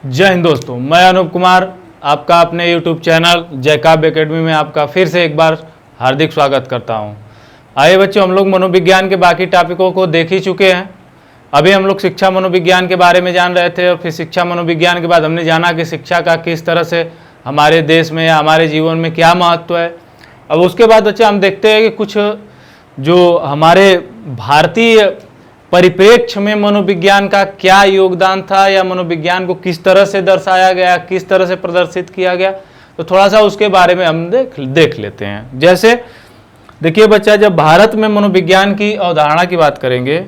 जय हिंद दोस्तों, मैं अनूप कुमार आपका अपने YouTube चैनल जय काव्य एकेडमी में आपका फिर से एक बार हार्दिक स्वागत करता हूं। आइए बच्चों, हम लोग मनोविज्ञान के बाकी टॉपिकों को देख ही चुके हैं। अभी हम लोग शिक्षा मनोविज्ञान के बारे में जान रहे थे और फिर शिक्षा मनोविज्ञान के बाद हमने जाना कि शिक्षा का किस तरह से हमारे देश में या हमारे जीवन में क्या महत्व है। अब उसके बाद बच्चे हम देखते हैं कि कुछ जो हमारे भारतीय परिप्रेक्ष्य में मनोविज्ञान का क्या योगदान था या मनोविज्ञान को किस तरह से दर्शाया गया, किस तरह से प्रदर्शित किया गया, तो थोड़ा सा उसके बारे में हम देख लेते हैं। जैसे देखिए बच्चा, जब भारत में मनोविज्ञान की अवधारणा की बात करेंगे,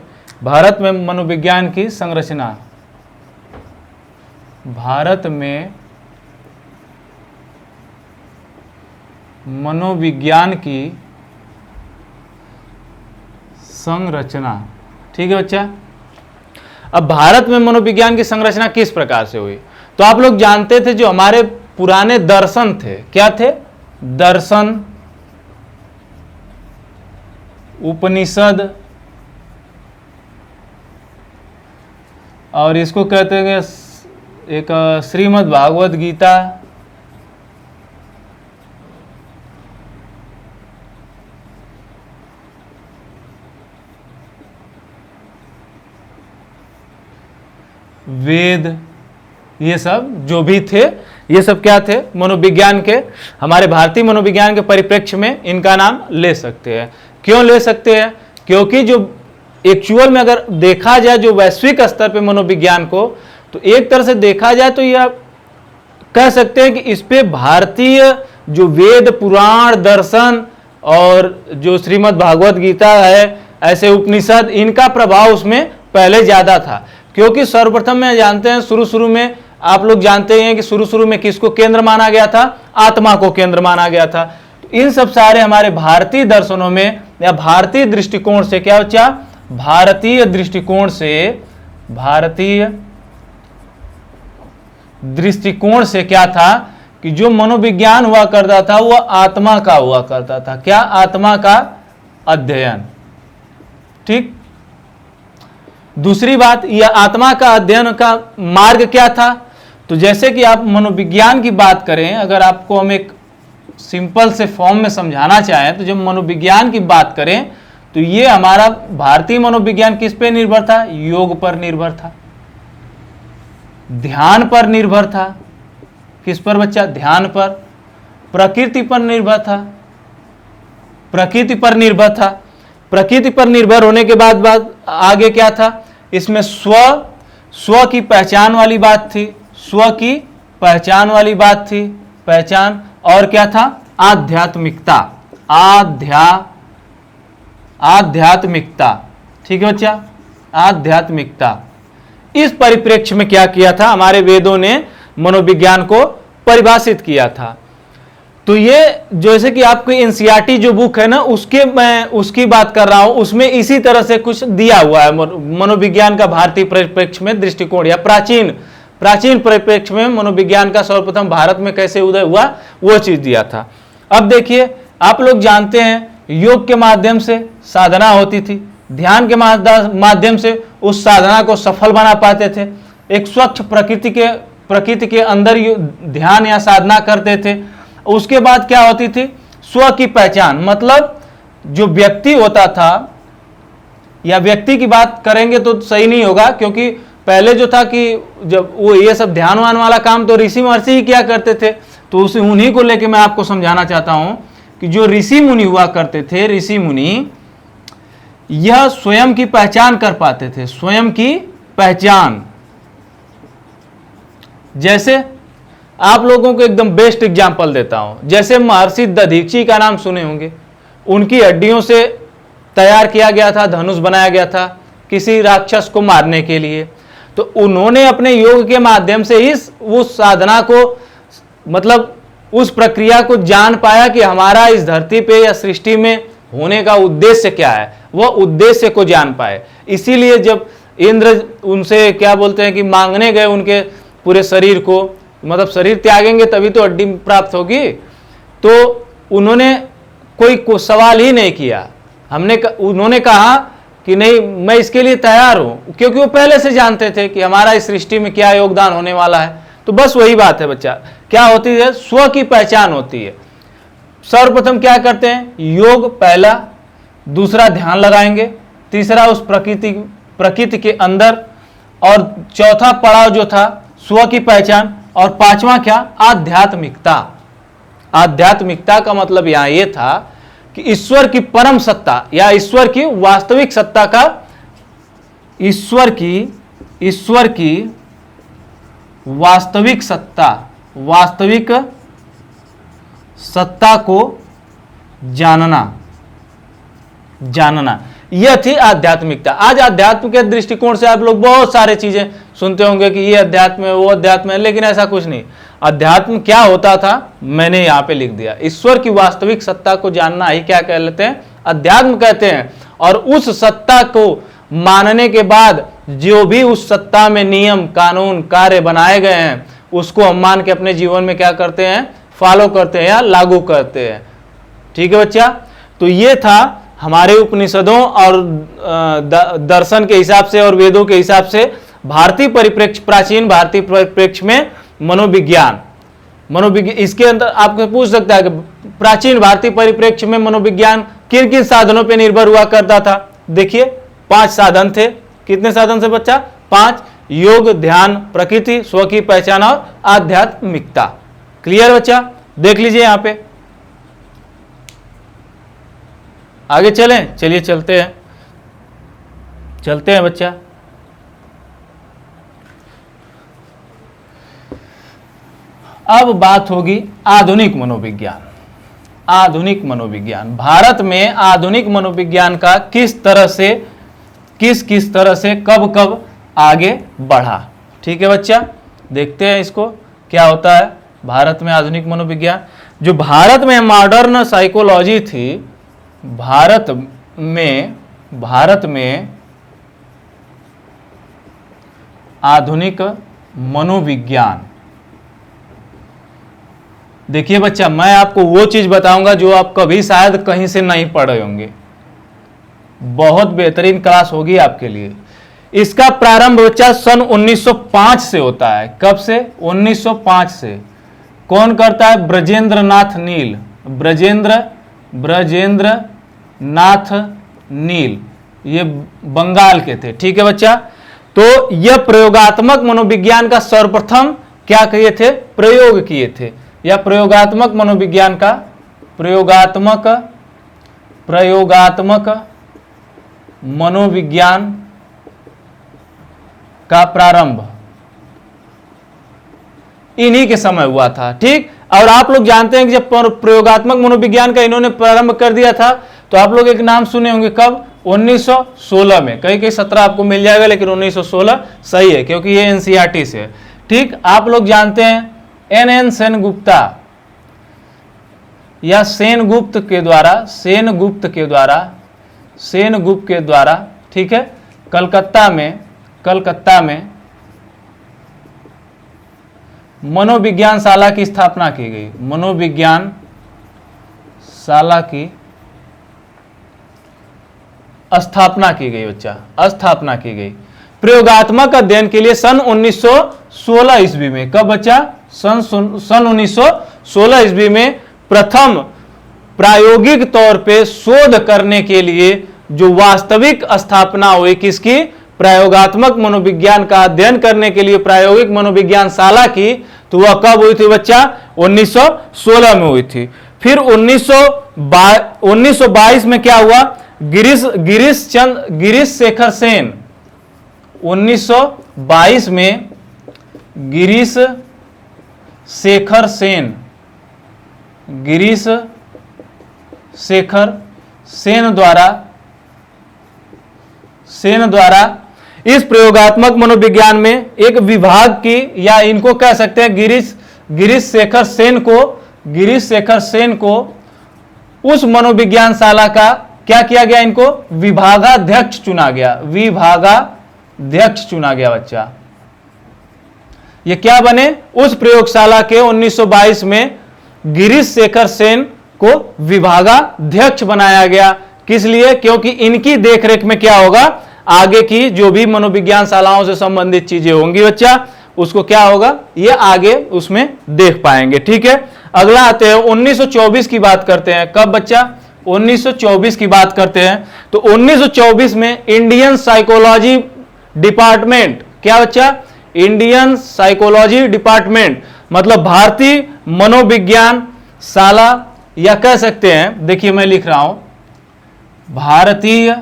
भारत में मनोविज्ञान की संरचना, भारत में मनोविज्ञान की संरचना, ठीक है बच्चा। अब भारत में मनोविज्ञान की संरचना किस प्रकार से हुई, तो आप लोग जानते थे जो हमारे पुराने दर्शन थे, क्या थे? दर्शन, उपनिषद, और इसको कहते हैं एक श्रीमद् भागवत गीता, वेद, ये सब जो भी थे, ये सब क्या थे? मनोविज्ञान के, हमारे भारतीय मनोविज्ञान के परिप्रेक्ष्य में इनका नाम ले सकते हैं। क्यों ले सकते हैं? क्योंकि जो एक्चुअल में अगर देखा जाए जो वैश्विक स्तर पे मनोविज्ञान को, तो एक तरह से देखा जाए तो यह कह सकते हैं कि इस पे भारतीय जो वेद, पुराण, दर्शन और जो श्रीमद् भागवत गीता है, ऐसे उपनिषद, इनका प्रभाव उसमें पहले ज्यादा था। क्योंकि सर्वप्रथम में जानते हैं, शुरू में आप लोग जानते हैं कि शुरू में किसको केंद्र माना गया था? आत्मा को केंद्र माना गया था। तो इन सब सारे हमारे भारतीय दर्शनों में या भारतीय दृष्टिकोण से क्या बच्चा? भारतीय दृष्टिकोण से क्या था कि जो मनोविज्ञान हुआ करता था वह आत्मा का हुआ करता था। क्या? आत्मा का अध्ययन, ठीक। दूसरी बात, यह आत्मा का अध्ययन का मार्ग क्या था? तो जैसे कि आप मनोविज्ञान की बात करें, अगर आपको हम एक सिंपल से फॉर्म में समझाना चाहें, तो जब मनोविज्ञान की बात करें तो ये हमारा भारतीय मनोविज्ञान किस पे निर्भर था? योग पर निर्भर था, ध्यान पर निर्भर था। किस पर बच्चा? ध्यान पर। प्रकृति पर निर्भर था, प्रकृति पर निर्भर था। प्रकृति पर निर्भर होने के बाद आगे क्या था? इसमें स्व की पहचान वाली बात थी, स्व की पहचान वाली बात थी, पहचान। और क्या था? आध्यात्मिकता, आध्यात्मिकता, ठीक है बच्चा, आध्यात्मिकता। इस परिप्रेक्ष्य में क्या किया था? हमारे वेदों ने मनोविज्ञान को परिभाषित किया था। तो ये जैसे कि आपको एनसीईआरटी जो बुक है ना, मैं उसकी बात कर रहा हूं, उसमें इसी तरह से कुछ दिया हुआ है मनोविज्ञान का भारतीय परिप्रेक्ष्य में दृष्टिकोण या प्राचीन परिप्रेक्ष्य में मनोविज्ञान का सर्वप्रथम भारत में कैसे उदय हुआ, वो चीज दिया था। अब देखिए, आप लोग जानते हैं योग के माध्यम से साधना होती थी, ध्यान के माध्यम से उस साधना को सफल बना पाते थे। एक स्वच्छ प्रकृति के अंदर ध्यान या साधना करते थे। उसके बाद क्या होती थी? स्व की पहचान, मतलब जो व्यक्ति होता था, या व्यक्ति की बात करेंगे तो सही नहीं होगा, क्योंकि पहले जो था कि जब वो ये सब ध्यान वान वाला काम तो ऋषि महर्षि ही किया करते थे। तो उन्हीं को लेके मैं आपको समझाना चाहता हूं कि जो ऋषि मुनि हुआ करते थे, ऋषि मुनि यह स्वयं की पहचान कर पाते थे, स्वयं की पहचान। जैसे आप लोगों को एकदम बेस्ट एग्जांपल देता हूं, जैसे महर्षि दधीची का नाम सुने होंगे। उनकी हड्डियों से तैयार किया गया था, धनुष बनाया गया था किसी राक्षस को मारने के लिए। तो उन्होंने अपने योग के माध्यम से ही उस साधना को, मतलब उस प्रक्रिया को जान पाया कि हमारा इस धरती पे या सृष्टि में होने का उद्देश्य क्या है, वह उद्देश्य को जान पाए। इसीलिए जब इंद्र उनसे क्या बोलते हैं कि मांगने गए उनके पूरे शरीर को, मतलब शरीर त्यागेंगे तभी तो हड्डी प्राप्त होगी, तो उन्होंने कोई सवाल ही नहीं किया। उन्होंने कहा कि नहीं, मैं इसके लिए तैयार हूं, क्योंकि वो पहले से जानते थे कि हमारा इस सृष्टि में क्या योगदान होने वाला है। तो बस वही बात है बच्चा, क्या होती है, स्व की पहचान होती है। सर्वप्रथम क्या करते हैं, योग पहला, दूसरा ध्यान लगाएंगे, तीसरा उस प्रकृति के अंदर, और चौथा पड़ाव जो था स्व की पहचान, और पांचवा क्या, आध्यात्मिकता। आध्यात्मिकता का मतलब यहां यह था कि ईश्वर की परम सत्ता या ईश्वर की वास्तविक सत्ता का, ईश्वर की वास्तविक सत्ता को जानना, यह थी आध्यात्मिकता। आज आध्यात्म के दृष्टिकोण से आप लोग बहुत सारे चीजें सुनते होंगे कि ये अध्यात्म है, वो अध्यात्म है, लेकिन ऐसा कुछ नहीं। अध्यात्म क्या होता था, मैंने यहां पे लिख दिया, ईश्वर की वास्तविक सत्ता को जानना ही क्या कह लेते हैं, अध्यात्म कहते हैं। और उस सत्ता को मानने के बाद जो भी उस सत्ता में नियम कानून कार्य बनाए गए हैं, उसको हम मान के अपने जीवन में क्या करते हैं, फॉलो करते हैं या लागू करते हैं। ठीक है बच्चा, तो ये था हमारे उपनिषदों और दर्शन के हिसाब से और वेदों के हिसाब से भारतीय परिप्रेक्ष्य, प्राचीन भारतीय परिप्रेक्ष्य में मनोविज्ञान। इसके अंदर आपको पूछ सकता है कि प्राचीन भारतीय परिप्रेक्ष्य में मनोविज्ञान किन किन साधनों पर निर्भर हुआ करता था। देखिए 5 साधन थे। कितने साधन से बच्चा, 5, योग, ध्यान, प्रकृति, स्व की पहचान और आध्यात्मिकता। क्लियर बच्चा, देख लीजिए यहां पे। आगे चलें, चलिए चलते हैं बच्चा। अब बात होगी आधुनिक मनोविज्ञान। आधुनिक मनोविज्ञान, भारत में आधुनिक मनोविज्ञान का किस तरह से कब आगे बढ़ा। ठीक है बच्चा, देखते हैं इसको क्या होता है भारत में आधुनिक मनोविज्ञान। जो भारत में मॉडर्न साइकोलॉजी थी, भारत में आधुनिक मनोविज्ञान। देखिए बच्चा, मैं आपको वो चीज बताऊंगा जो आप कभी शायद कहीं से नहीं पढ़े होंगे। बहुत बेहतरीन क्लास होगी आपके लिए। इसका प्रारंभ बच्चा सन 1905 से होता है। कब से, 1905 से। कौन करता है, ब्रजेंद्र नाथ नील, ये बंगाल के थे। ठीक है बच्चा, तो यह प्रयोगात्मक मनोविज्ञान का सर्वप्रथम क्या किए थे, प्रयोग किए थे, या प्रयोगात्मक मनोविज्ञान का प्रयोगात्मक मनोविज्ञान का प्रारंभ इन्हीं के समय हुआ था। ठीक, और आप लोग जानते हैं कि जब प्रयोगात्मक मनोविज्ञान का इन्होंने प्रारंभ कर दिया था, तो आप लोग एक नाम सुने होंगे, कब, 1916 में। कहीं 17 आपको मिल जाएगा, लेकिन 1916 सही है क्योंकि ये एनसीईआरटी से है। ठीक, आप लोग जानते हैं एन सेनगुप्ता या सेनगुप्त के द्वारा, ठीक है, कलकत्ता में मनोविज्ञान शाला की स्थापना की गई। मनोविज्ञान शाला की स्थापना की गई बच्चा, स्थापना की गई प्रयोगात्मक अध्ययन के लिए सन 1916 ईस्वी में। कब बच्चा, सन 1916 ईस्वी में प्रथम प्रायोगिक तौर पे शोध करने के लिए जो वास्तविक स्थापना हुई किसकी, प्रयोगात्मक मनोविज्ञान का अध्ययन करने के लिए प्रायोगिक मनोविज्ञान शाला की, तो वह कब हुई थी बच्चा, 1916 में हुई थी। फिर 1922 में क्या हुआ, गिरीश शेखर सेन, 1922 में गिरीश शेखर सेन द्वारा इस प्रयोगात्मक मनोविज्ञान में एक विभाग की, या इनको कह सकते हैं गिरीश शेखर सेन को उस मनोविज्ञान शाला का क्या किया गया, इनको विभागाध्यक्ष चुना गया बच्चा। ये क्या बने, उस प्रयोगशाला के 1922 में गिरीश शेखर सेन को विभागाध्यक्ष बनाया गया। किस लिए, क्योंकि इनकी देखरेख में क्या होगा, आगे की जो भी मनोविज्ञान शालाओं से संबंधित चीजें होंगी बच्चा, उसको क्या होगा ये आगे उसमें देख पाएंगे। ठीक है, अगला आते हैं 1924 की बात करते हैं। कब बच्चा? 1924 की बात करते हैं। तो 1924 में इंडियन साइकोलॉजी डिपार्टमेंट, क्या बच्चा? इंडियन साइकोलॉजी डिपार्टमेंट मतलब भारतीय मनोविज्ञान शाला, या कह सकते हैं, देखिए मैं लिख रहा हूं भारतीय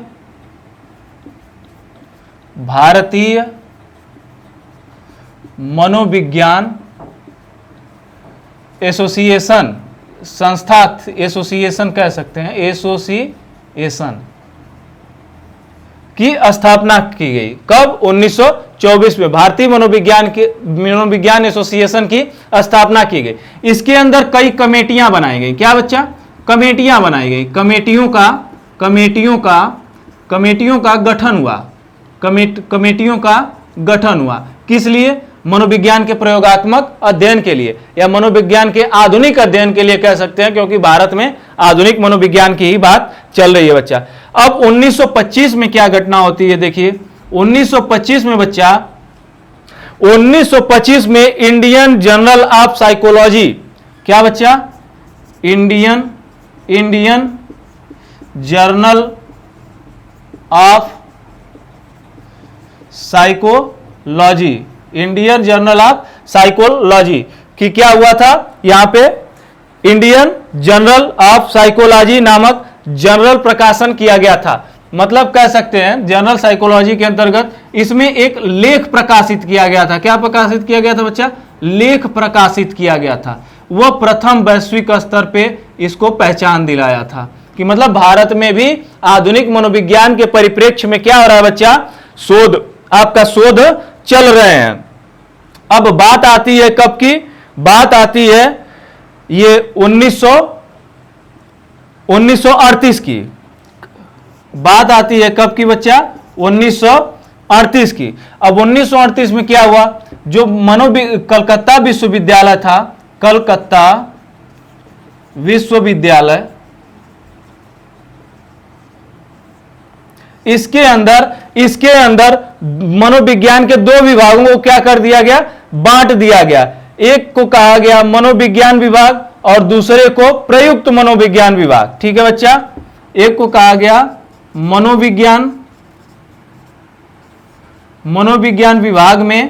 मनोविज्ञान एसोसिएशन, संस्था, एसोसिएशन कह सकते हैं, एसोसिएशन की स्थापना की गई। कब? 1924 में भारतीय मनोविज्ञान एसोसिएशन की स्थापना की गई। इसके अंदर कई कमेटियां बनाई गई। क्या बच्चा? कमेटियां बनाई गई। कमेटियों का गठन हुआ। कमेटियों का गठन हुआ किस लिए? मनोविज्ञान के प्रयोगात्मक अध्ययन के लिए, या मनोविज्ञान के आधुनिक अध्ययन के लिए कह सकते हैं, क्योंकि भारत में आधुनिक मनोविज्ञान की ही बात चल रही है बच्चा। अब 1925 में क्या घटना होती है? देखिए 1925 में बच्चा, 1925 में इंडियन जर्नल ऑफ साइकोलॉजी, क्या बच्चा? Indian journal of psychology, Indian journal of psychology की क्या हुआ था? यहां पे इंडियन जर्नल ऑफ साइकोलॉजी नामक जर्नल प्रकाशन किया गया था। मतलब कह सकते हैं जर्नल साइकोलॉजी के अंतर्गत इसमें एक लेख प्रकाशित किया गया था। क्या प्रकाशित किया गया था बच्चा? लेख प्रकाशित किया गया था। वह प्रथम वैश्विक स्तर पे इसको पहचान दिलाया था कि मतलब भारत में भी आधुनिक मनोविज्ञान के परिप्रेक्ष्य में क्या हो रहा है बच्चा? शोध, आपका शोध चल रहे हैं। अब बात आती है कब की? बात आती है ये 1938 की बात आती है। कब की बच्चा? 1938 की। अब 1938 में क्या हुआ? जो कलकत्ता विश्वविद्यालय था, कलकत्ता विश्वविद्यालय, इसके अंदर मनोविज्ञान के दो विभागों को क्या कर दिया गया? बांट दिया गया। एक को कहा गया मनोविज्ञान विभाग और दूसरे को प्रयुक्त मनोविज्ञान विभाग। ठीक है बच्चा, एक को कहा गया मनोविज्ञान विभाग में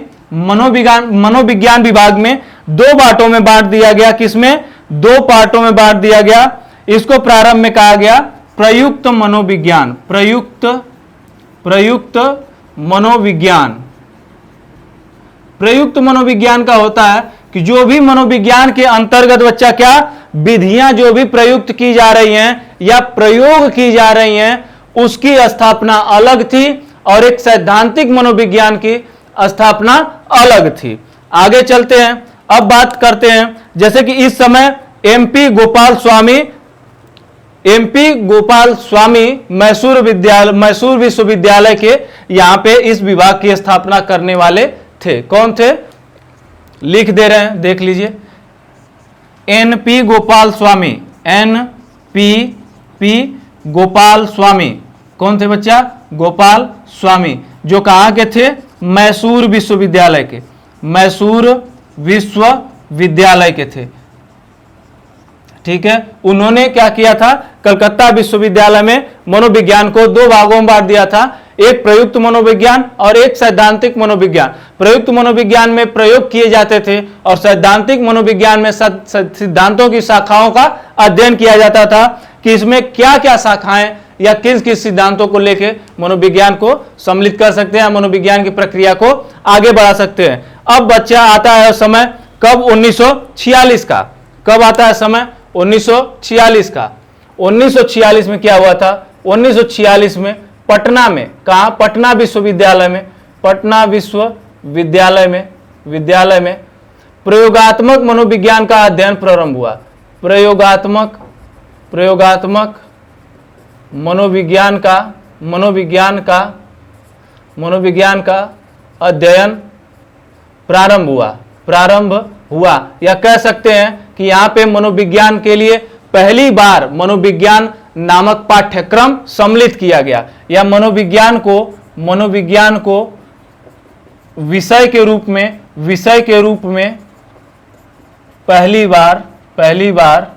दो बांटों में बांट दिया गया। किसमें? दो पार्टों में बांट दिया गया। इसको प्रारंभ में कहा गया प्रयुक्त मनोविज्ञान, प्रयुक्त मनोविज्ञान का होता है कि जो भी मनोविज्ञान के अंतर्गत बच्चा क्या विधियां जो भी प्रयुक्त की जा रही हैं या प्रयोग की जा रही हैं, उसकी स्थापना अलग थी और एक सैद्धांतिक मनोविज्ञान की स्थापना अलग थी। आगे चलते हैं, अब बात करते हैं जैसे कि इस समय एमपी गोपाल स्वामी मैसूर विश्वविद्यालय के यहां पे इस विभाग की स्थापना करने वाले थे। कौन थे? लिख दे रहे हैं, देख लीजिए। एनपी गोपाल स्वामी कौन थे बच्चा? गोपाल स्वामी, जो कहां के थे? मैसूर विश्वविद्यालय के थे। ठीक है, उन्होंने क्या किया था? कलकत्ता विश्वविद्यालय में मनोविज्ञान को दो भागों में बांट दिया था, एक प्रयुक्त मनोविज्ञान और एक सैद्धांतिक मनोविज्ञान। प्रयुक्त मनोविज्ञान में प्रयोग किए जाते थे और सैद्धांतिक मनोविज्ञान में सिद्धांतों की शाखाओं का अध्ययन किया जाता था कि इसमें क्या क्या शाखाएं या किस किस सिद्धांतों को लेकर मनोविज्ञान को सम्मिलित कर सकते हैं, मनोविज्ञान की प्रक्रिया को आगे बढ़ा सकते हैं। अब बच्चा आता है समय कब? 1946 का। कब आता है समय? 1946 का। 1946 में क्या हुआ था? 1946 में पटना में, कहा? पटना विश्वविद्यालय में प्रयोगात्मक मनोविज्ञान का अध्ययन प्रारंभ हुआ। प्रयोगात्मक मनोविज्ञान का अध्ययन प्रारंभ हुआ या कह सकते हैं कि यहां पे मनोविज्ञान के लिए पहली बार मनोविज्ञान नामक पाठ्यक्रम सम्मिलित किया गया, या मनोविज्ञान को विषय के रूप में विषय के रूप में पहली बार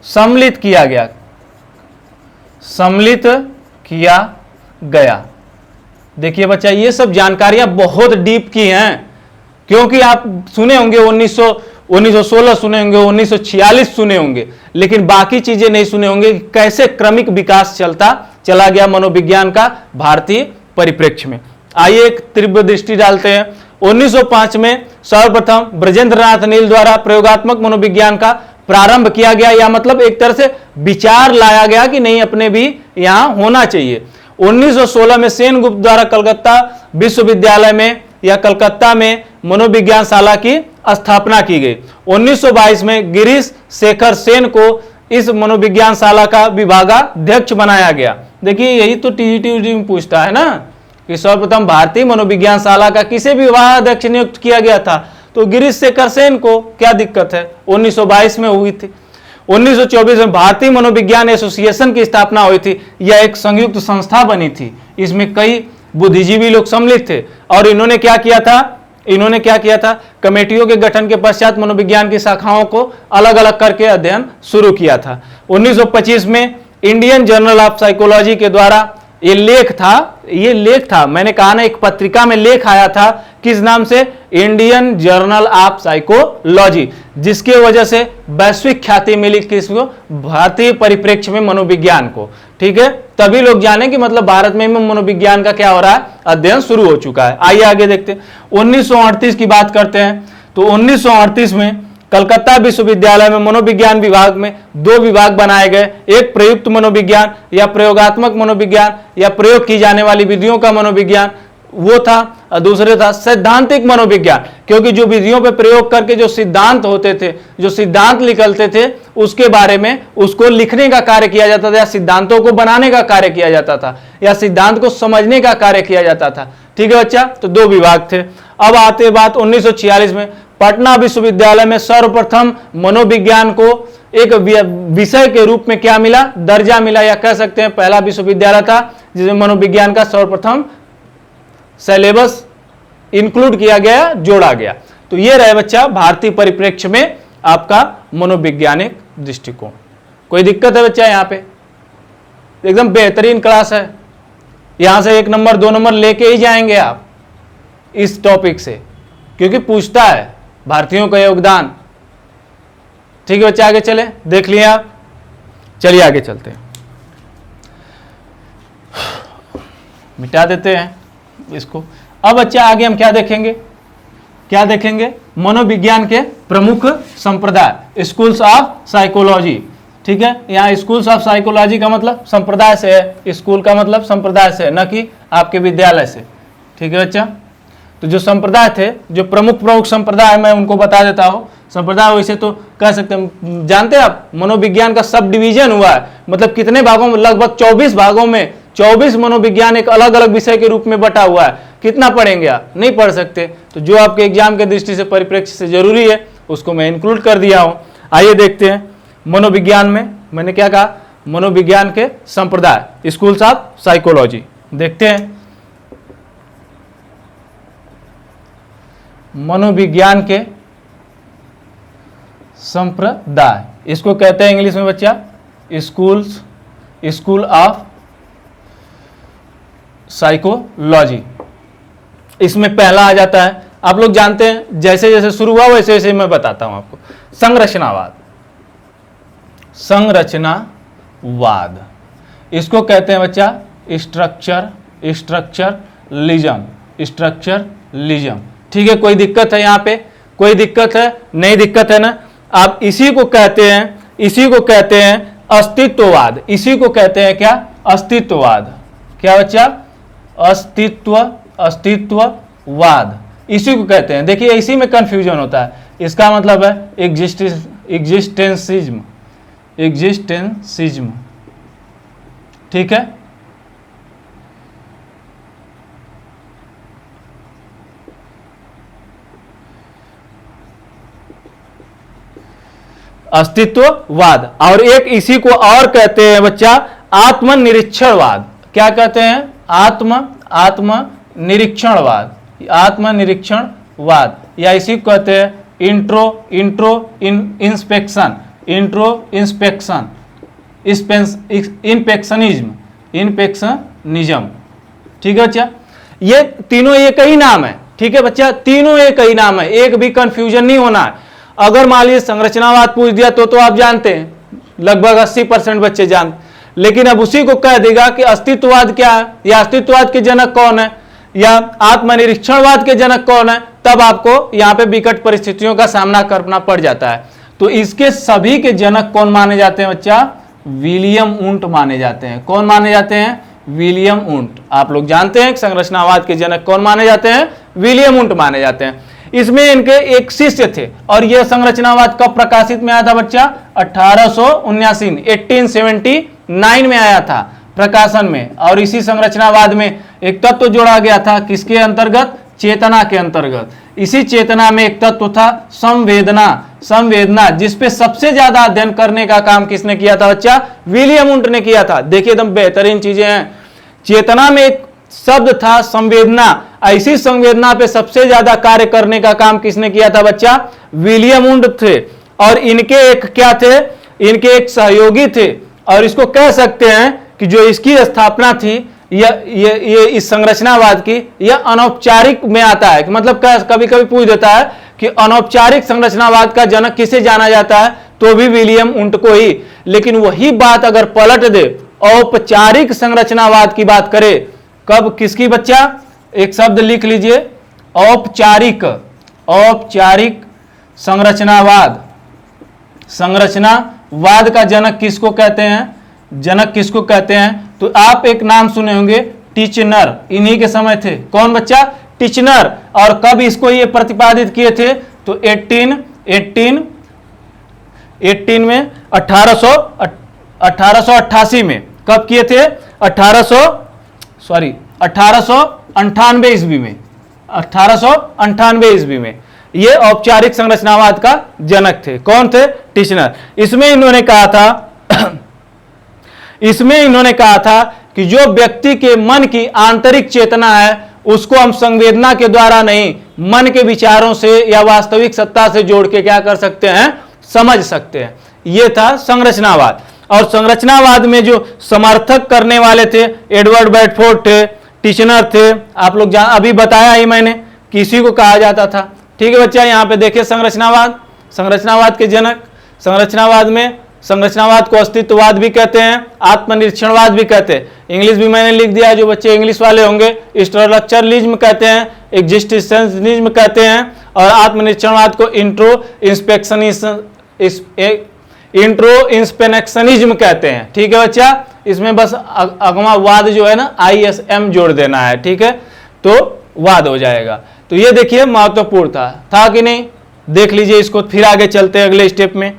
सम्मिलित किया गया। देखिए बच्चा, ये सब जानकारियां बहुत डीप की हैं, क्योंकि आप सुने होंगे 1916 सुने होंगे, 1946 सुने होंगे, लेकिन बाकी चीजें नहीं सुने होंगे कि कैसे क्रमिक विकास चला गया मनोविज्ञान का भारतीय परिप्रेक्ष्य में। आइए एक तीव्र दृष्टि डालते हैं। 1905 में सर्वप्रथम ब्रजेंद्रनाथ नील द्वारा प्रयोगात्मक मनोविज्ञान का प्रारंभ किया गया, या मतलब एक तरह से विचार लाया गया कि नहीं, अपने भी यहां होना चाहिए। 1916 में सेनगुप्त द्वारा कलकत्ता विश्वविद्यालय में या कलकत्ता में मनोविज्ञान शाला की स्थापना की गई। 1922 में गिरीश शेखर सेन को इस मनोविज्ञान शाला का विभागाध्यक्ष बनाया गया। देखिए यही तो टीजीटी में पूछता है ना कि सर्वप्रथम भारतीय मनोविज्ञान शाला का किसे विभागाध्यक्ष नियुक्त किया गया था, तो गिरीश शेखर सेन को। क्या दिक्कत है, 1922 में हुई थी। 1924 में भारतीय मनोविज्ञान एसोसिएशन की स्थापना हुई थी। यह एक संयुक्त संस्था बनी थी, इसमें कई बुद्धिजीवी लोग सम्मिलित थे। और इन्होंने क्या किया था, कमेटियों के गठन के पश्चात मनोविज्ञान की शाखाओं को अलग अलग करके अध्ययन शुरू किया था। 1925 में इंडियन जर्नल ऑफ साइकोलॉजी के द्वारा ये लेख था, मैंने कहा ना, एक पत्रिका में लेख आया था, किस नाम से, इंडियन जर्नल ऑफ साइकोलॉजी, जिसके वजह से वैश्विक ख्याति मिली किसको, भारतीय परिप्रेक्ष्य में मनोविज्ञान को। ठीक है, तभी लोग जाने कि मतलब भारत में मनोविज्ञान का क्या हो रहा है, अध्ययन शुरू हो चुका है। आइए आगे देखते हैं। 1938 की बात करते हैं, तो 1938 में कलकत्ता विश्वविद्यालय में मनोविज्ञान विभाग में 2 विभाग बनाए गए। एक प्रयुक्त मनोविज्ञान या प्रयोगात्मक मनोविज्ञान या प्रयोग की जाने वाली विधियों का मनोविज्ञान वो था, और दूसरे था सैद्धांतिक मनोविज्ञान, क्योंकि जो विधियों पर प्रयोग करके जो सिद्धांत होते थे, जो सिद्धांत निकलते थे, उसके बारे में उसको लिखने का कार्य किया जाता था, या सिद्धांतों को बनाने का कार्य किया जाता था, या सिद्धांत को समझने का कार्य किया जाता था। ठीक है बच्चा, तो 2 विभाग थे। अब आते बात 1946 में पटना विश्वविद्यालय में सर्वप्रथम मनोविज्ञान को एक विषय के रूप में क्या मिला, दर्जा मिला, या कह सकते हैं पहला विश्वविद्यालय था जिसमें मनोविज्ञान का सर्वप्रथम सिलेबस इंक्लूड किया गया, जोड़ा गया। तो ये रहे बच्चा भारतीय परिप्रेक्ष्य में आपका मनोवैज्ञानिक दृष्टिकोण। कोई दिक्कत है बच्चा, यहाँ पे एकदम बेहतरीन क्लास है, यहां से 1 नंबर 2 नंबर लेके ही जाएंगे आप इस टॉपिक से, क्योंकि पूछता है भारतीयों का योगदान। ठीक है बच्चे, आगे चले, देख लिया आप, चलिए आगे चलते हैं, मिटा देते हैं इसको। अब बच्चा आगे हम क्या देखेंगे, मनोविज्ञान के प्रमुख संप्रदाय, स्कूल्स ऑफ साइकोलॉजी। ठीक है, यहाँ स्कूल्स ऑफ साइकोलॉजी का मतलब संप्रदाय से है, स्कूल का मतलब संप्रदाय से है, न कि आपके विद्यालय से। ठीक है बच्चा, तो जो संप्रदाय थे, जो प्रमुख संप्रदाय, मैं उनको बता देता हूँ। संप्रदाय वैसे तो कह सकते हैं, जानते हैं आप, मनोविज्ञान का सब डिवीजन हुआ है, मतलब कितने भागों में, लगभग 24 भागों में 24 मनोविज्ञान एक अलग अलग विषय के रूप में बटा हुआ है। कितना पढ़ेंगे आप, नहीं पढ़ सकते, तो जो आपके एग्जाम के दृष्टि से, परिप्रेक्ष्य से जरूरी है, उसको मैं इंक्लूड कर दिया हूँ। आइए देखते हैं मनोविज्ञान में, मैंने क्या कहा, मनोविज्ञान के संप्रदाय, स्कूल्स ऑफ साइकोलॉजी। देखते हैं मनोविज्ञान के संप्रदाय, इसको कहते हैं इंग्लिश में बच्चा स्कूल ऑफ साइकोलॉजी। इसमें पहला आ जाता है, आप लोग जानते हैं, जैसे जैसे शुरू हुआ वैसे वैसे मैं बताता हूं आपको, संरचनावाद, इसको कहते हैं बच्चा स्ट्रक्चरलिज्म। ठीक है, कोई दिक्कत है यहाँ पे, कोई दिक्कत है, नहीं दिक्कत है ना। आप इसी को कहते हैं अस्तित्ववाद, इसी को कहते हैं क्या, अस्तित्ववाद। क्या बच्चा, अस्तित्ववाद, इसी को कहते हैं। देखिए इसी में कंफ्यूजन होता है, इसका मतलब है एग्जिस्टेंसिज्म। ठीक है, अस्तित्ववाद, और एक इसी को और कहते हैं बच्चा आत्मनिरीक्षणवाद। क्या कहते हैं, आत्मनिरीक्षणवाद। या इसी को कहते हैं इंस्पेक्शन, इन्फेक्शनिज्म। ठीक है बच्चा, ये तीनों एक ही नाम है। ठीक है बच्चा, तीनों एक ही नाम है, एक भी कंफ्यूजन नहीं होना है। अगर मान लीजिए संरचनावाद पूछ दिया तो आप जानते हैं, लगभग 80% बच्चे जानते, लेकिन अब उसी को कह देगा कि अस्तित्ववाद क्या है, या अस्तित्ववाद के जनक कौन है, या आत्मनिरीक्षणवाद के जनक कौन है, तब आपको यहाँ पे विकट परिस्थितियों का सामना करना पड़ जाता है। तो इसके सभी के जनक कौन माने जाते हैं बच्चा? विलियम वुंट माने जाते हैं। कौन माने जाते हैं? William Wundt. आप लोग जानते हैं संरचनावाद के जनक कौन माने जाते हैं? विलियम वुंट माने जाते हैं। इसमें इनके एक शिष्य थे, और यह संरचनावाद कब प्रकाशित में आया था बच्चा? 1879 में आया था प्रकाशन में। और इसी संरचनावाद में एक तत्व जोड़ा गया था, किसके अंतर्गत? चेतना के अंतर्गत। इसी चेतना में एक तत्व था संवेदना, जिसपे सबसे ज्यादा अध्ययन करने का काम किसने किया था बच्चा? विलियम वुंट ने किया था। देखिए एकदम बेहतरीन चीजें हैं। चेतना में एक शब्द था संवेदना, ऐसी संवेदना पे सबसे ज्यादा कार्य करने का काम किसने किया था बच्चा? विलियम वुंट थे। और इनके एक क्या थे? इनके एक सहयोगी थे, और इसको कह सकते हैं कि जो इसकी स्थापना थी, ये इस संरचनावाद की, यह अनौपचारिक में आता है। मतलब कभी कभी पूछ देता है कि अनौपचारिक संरचनावाद का जनक किसे जाना जाता है, तो भी विलियम वुंट को ही। लेकिन वही बात अगर पलट दे, औपचारिक संरचनावाद की बात करे, कब किसकी बच्चा? एक शब्द लिख लीजिए, औपचारिक संरचनावाद का जनक किसको कहते हैं? तो आप एक नाम सुने होंगे, टिचनर। इन्हीं के समय थे। कौन बच्चा? टिचनर। और कब इसको ये प्रतिपादित किए थे? तो 1888 में। कब किए थे? 1898 ईस्वी में। 1898 ईस्वी में ये औपचारिक संरचनावाद का जनक थे। कौन थे? टिचनर। इसमें इन्होंने कहा था कि जो व्यक्ति के मन की आंतरिक चेतना है, उसको हम संवेदना के द्वारा नहीं, मन के विचारों से या वास्तविक सत्ता से जोड़ के क्या कर सकते हैं? समझ सकते हैं। यह था संरचनावाद। और संरचनावाद में जो समर्थक करने वाले थे, एडवर्ड बेडफोर्ड थे, टिचनर थे। आप लोग अभी बताया ही मैंने, किसी को कहा जाता था। ठीक है बच्चा, यहाँ पे देखिए संरचनावाद के जनक। संरचनावाद को अस्तित्ववाद भी कहते हैं, आत्मनिरीक्षणवाद भी कहते हैं। इंग्लिश भी मैंने लिख दिया, जो बच्चे इंग्लिश वाले होंगे। स्ट्रक्चरलिज्म कहते हैं, एग्जिस्टेंशलिज्म कहते हैं, और आत्मनिरीक्षणवाद को इंट्रो कहते हैं। ठीक है बच्चा, इसमें बस अगमावाद जो है ना, ISM जोड़ देना है। ठीक है, तो वाद हो जाएगा। तो ये देखिए महत्वपूर्ण था कि नहीं? देख लीजिए इसको, फिर आगे चलते हैं अगले स्टेप में।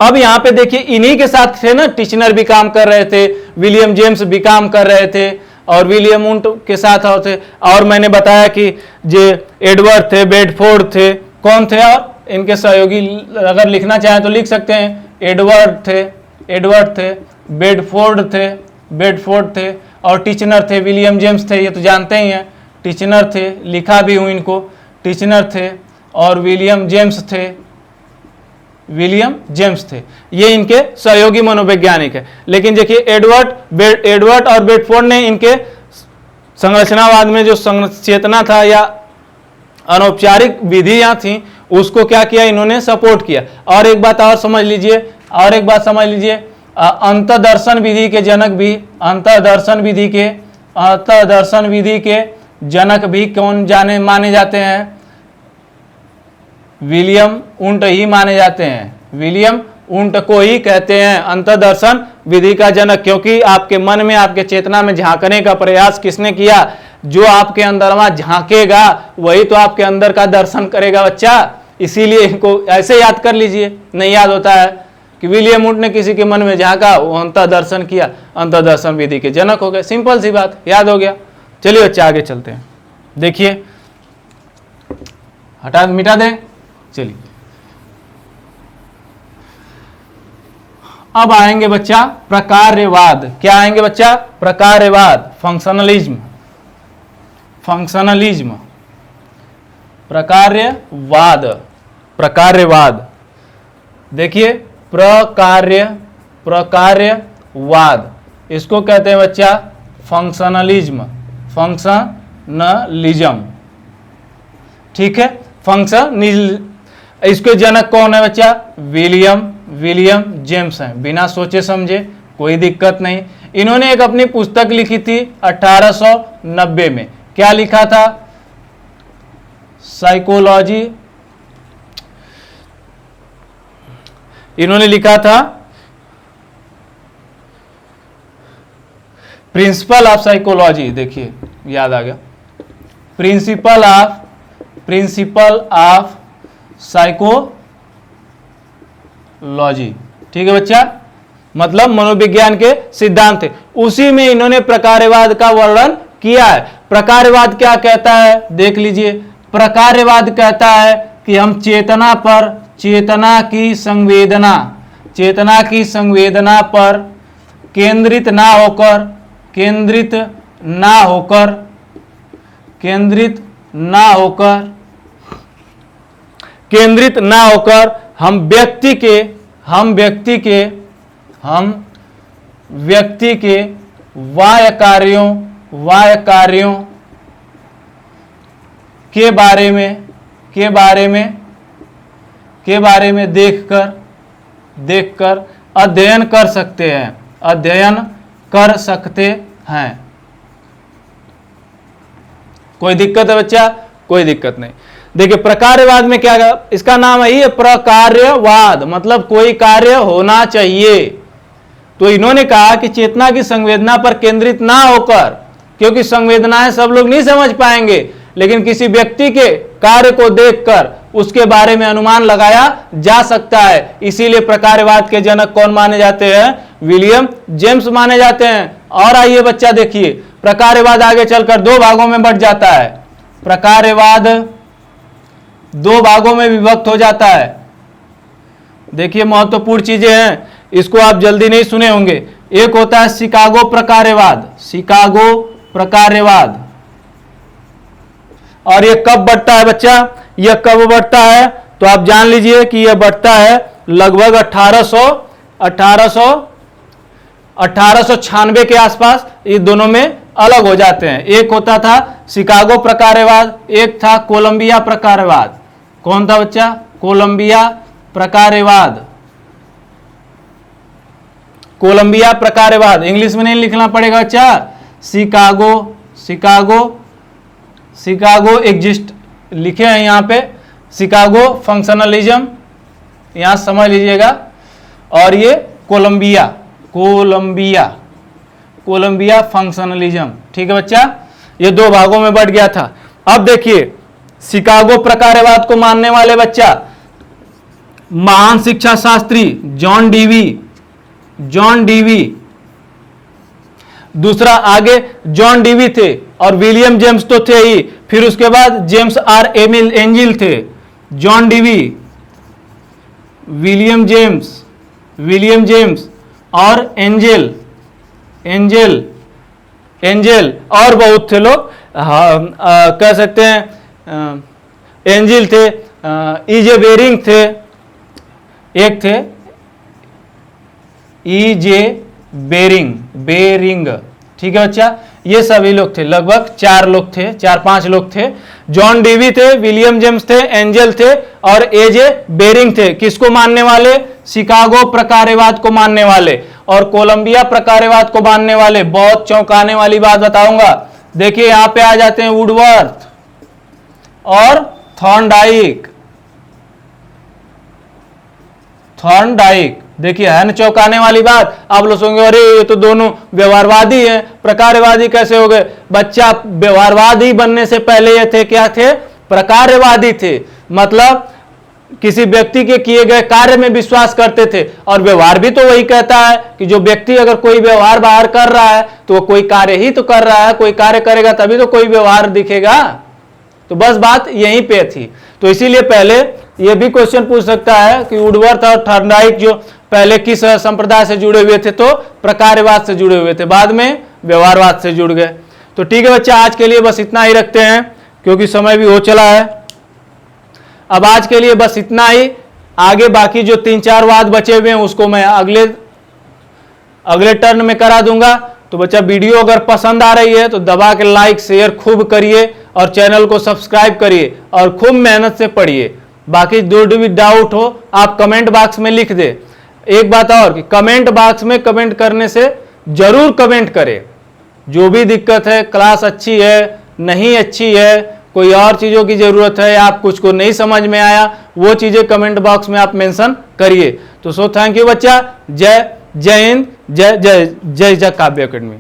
अब यहां पे देखिए, इन्हीं के साथ थे ना, टिचनर भी काम कर रहे थे, विलियम जेम्स भी काम कर रहे थे, और विलियम वुंट के साथ थे। और मैंने बताया कि जो एडवर्ड थे, बेडफोर्ड थे। कौन थे? और इनके सहयोगी अगर लिखना चाहें तो लिख सकते हैं। एडवर्ड थे, बेडफोर्ड थे, और टिचनर थे, विलियम जेम्स थे। ये तो जानते ही हैं, टिचनर थे, लिखा भी हूं इनको। टिचनर थे और विलियम जेम्स थे। ये इनके सहयोगी मनोवैज्ञानिक है। लेकिन देखिए एडवर्ड और बेडफोर्ड ने इनके संरचनावाद में जो चेतना था या अनौपचारिक विधियां थी, उसको क्या किया? इन्होंने सपोर्ट किया। और एक बात और समझ लीजिए, अंतर्दर्शन विधि के जनक भी, अंतर्दर्शन विधि के जनक भी कौन माने जाते हैं? विलियम वुंट ही माने जाते हैं। विलियम वुंट को ही कहते हैं अंतर्दर्शन विधि का जनक, क्योंकि आपके मन में, आपके चेतना में झांकने का प्रयास किसने किया? जो आपके अंदर में झांकेगा वही तो आपके अंदर का दर्शन करेगा बच्चा। इसीलिए इनको ऐसे याद कर लीजिए, नहीं याद होता है कि विलियम वुंट ने किसी के मन में झांका, वो अंतर्दर्शन किया, अंतर्दर्शन विधि के जनक हो गए। सिंपल सी बात, याद हो गया। चलिए बच्चा आगे चलते हैं। देखिए, मिटा दें। चलिए, अब आएंगे बच्चा प्रकार्यवाद। क्या आएंगे बच्चा? प्रकार्यवाद, फंक्शनलिज्म। प्रकार्यवाद, प्रकार्यवाद। देखिए प्रकार्यवाद, इसको कहते हैं बच्चा फंक्शनलिज्म, फंक्शनलिज्म। ठीक है, फंक्शनलिज्म। इसके जनक कौन है बच्चा? विलियम जेम्स हैं। बिना सोचे समझे, कोई दिक्कत नहीं। इन्होंने एक अपनी पुस्तक लिखी थी 1890 में। क्या लिखा था? साइकोलॉजी। इन्होंने लिखा था प्रिंसिपल ऑफ साइकोलॉजी। देखिए याद आ गया, प्रिंसिपल ऑफ साइकोलॉजी। ठीक है बच्चा, मतलब मनोविज्ञान के सिद्धांत थे। उसी में इन्होंने प्रकार्यवाद का वर्णन किया है। प्रकार्यवाद क्या कहता है? देख लीजिए, प्रकार्यवाद कहता है कि हम चेतना की संवेदना पर केंद्रित ना होकर हम व्यक्ति के बाह्य कार्यों के बारे में देखकर अध्ययन कर सकते हैं। कोई दिक्कत है बच्चा? कोई दिक्कत नहीं। देखिए प्रकार्यवाद में क्या, इसका नाम है ये प्रकार्यवाद, मतलब कोई कार्य होना चाहिए। तो इन्होंने कहा कि चेतना की संवेदना पर केंद्रित ना होकर, क्योंकि संवेदनाएं सब लोग नहीं समझ पाएंगे, लेकिन किसी व्यक्ति के कार्य को देखकर उसके बारे में अनुमान लगाया जा सकता है। इसीलिए प्रकार्यवाद के जनक कौन माने जाते हैं? विलियम जेम्स माने जाते हैं। और आइए बच्चा देखिए, प्रकार्यवाद आगे चलकर दो भागों में बढ़ जाता है। प्रकार्यवाद दो भागों में विभक्त हो जाता है। देखिए महत्वपूर्ण चीजें हैं, इसको आप जल्दी नहीं सुने होंगे। एक होता है शिकागो प्रकार्यवाद। और ये कब बढ़ता है बच्चा? यह कब बढ़ता है तो आप जान लीजिए कि यह बढ़ता है लगभग 1896 के आसपास। ये दोनों में अलग हो जाते हैं। एक होता था शिकागो प्रकार्यवाद, एक था कोलंबिया प्रकार्यवाद। कौन था बच्चा? कोलंबिया प्रकार्यवाद। इंग्लिश में नहीं लिखना पड़ेगा बच्चा, शिकागो एग्जिस्ट लिखे हैं यहाँ पे, शिकागो फंक्शनलिज्म, यहाँ समझ लीजिएगा। और ये कोलंबिया फंक्शनलिज्म। ठीक है बच्चा, ये दो भागों में बढ़ गया था। अब देखिए शिकागो प्रकार्यवाद को मानने वाले बच्चा महान शिक्षा शास्त्री जॉन डीवी। दूसरा आगे जॉन डीवी थे और विलियम जेम्स तो थे ही, फिर उसके बाद जेम्स आर एंजिल थे। जॉन डीवी, विलियम जेम्स और एंजेल और बहुत थे लोग। कह सकते हैं एंजिल थे, ईजे बेरिंग थे, एक थे ईजे बेरिंग। ठीक है बच्चा, ये सभी लोग थे, लगभग 4-5 लोग थे। जॉन डीवी थे, विलियम जेम्स थे, एंजल थे और एजे बेरिंग थे। किसको मानने वाले? शिकागो प्रकार्यवाद को मानने वाले। और कोलंबिया प्रकार्यवाद को मानने वाले, बहुत चौंकाने वाली बात बताऊंगा। देखिए यहां पे आ जाते हैं वुडवर्थ और थॉर्नडाइक। देखिए है न चौंकाने वाली बात। आप लोग सोचेंगे अरे ये तो दोनों व्यवहारवादी हैं, प्रकार्यवादी कैसे हो गए? बच्चा व्यवहारवादी बनने से पहले ये थे, क्या थे? प्रकार्यवादी थे। मतलब किसी व्यक्ति के किए गए कार्य में विश्वास करते थे। और व्यवहार भी तो वही कहता है कि जो व्यक्ति अगर कोई व्यवहार बाहर कर रहा है तो वो कोई कार्य ही तो कर रहा है, कोई कार्य करेगा तभी तो कोई व्यवहार दिखेगा। तो बस बात यहीं पे थी। तो इसीलिए पहले ये भी क्वेश्चन पूछ सकता है कि वुडवर्थ और थॉर्नडाइक जो पहले किस संप्रदाय से जुड़े हुए थे? तो प्रकार्यवाद से जुड़े हुए थे, बाद में व्यवहारवाद से जुड़ गए। तो ठीक है बच्चा, आज के लिए बस इतना ही रखते हैं क्योंकि समय भी हो चला है। अब आज के लिए बस इतना ही। आगे बाकी जो 3-4 वाद बचे हुए हैं उसको मैं अगले टर्न में करा दूंगा। तो बच्चा वीडियो अगर पसंद आ रही है तो दबा के लाइक शेयर खूब करिए और चैनल को सब्सक्राइब करिए और खूब मेहनत से पढ़िए। बाकी जो भी डाउट हो आप कमेंट बॉक्स में लिख दे। एक बात और कि कमेंट बॉक्स में कमेंट करने से जरूर कमेंट करें। जो भी दिक्कत है, क्लास अच्छी है नहीं अच्छी है, कोई और चीज़ों की ज़रूरत है, आप कुछ को नहीं समझ में आया, वो चीज़ें कमेंट बॉक्स में आप मेंशन करिए। तो थैंक यू बच्चा। जय हिंद, जय काव्य अकेडमी।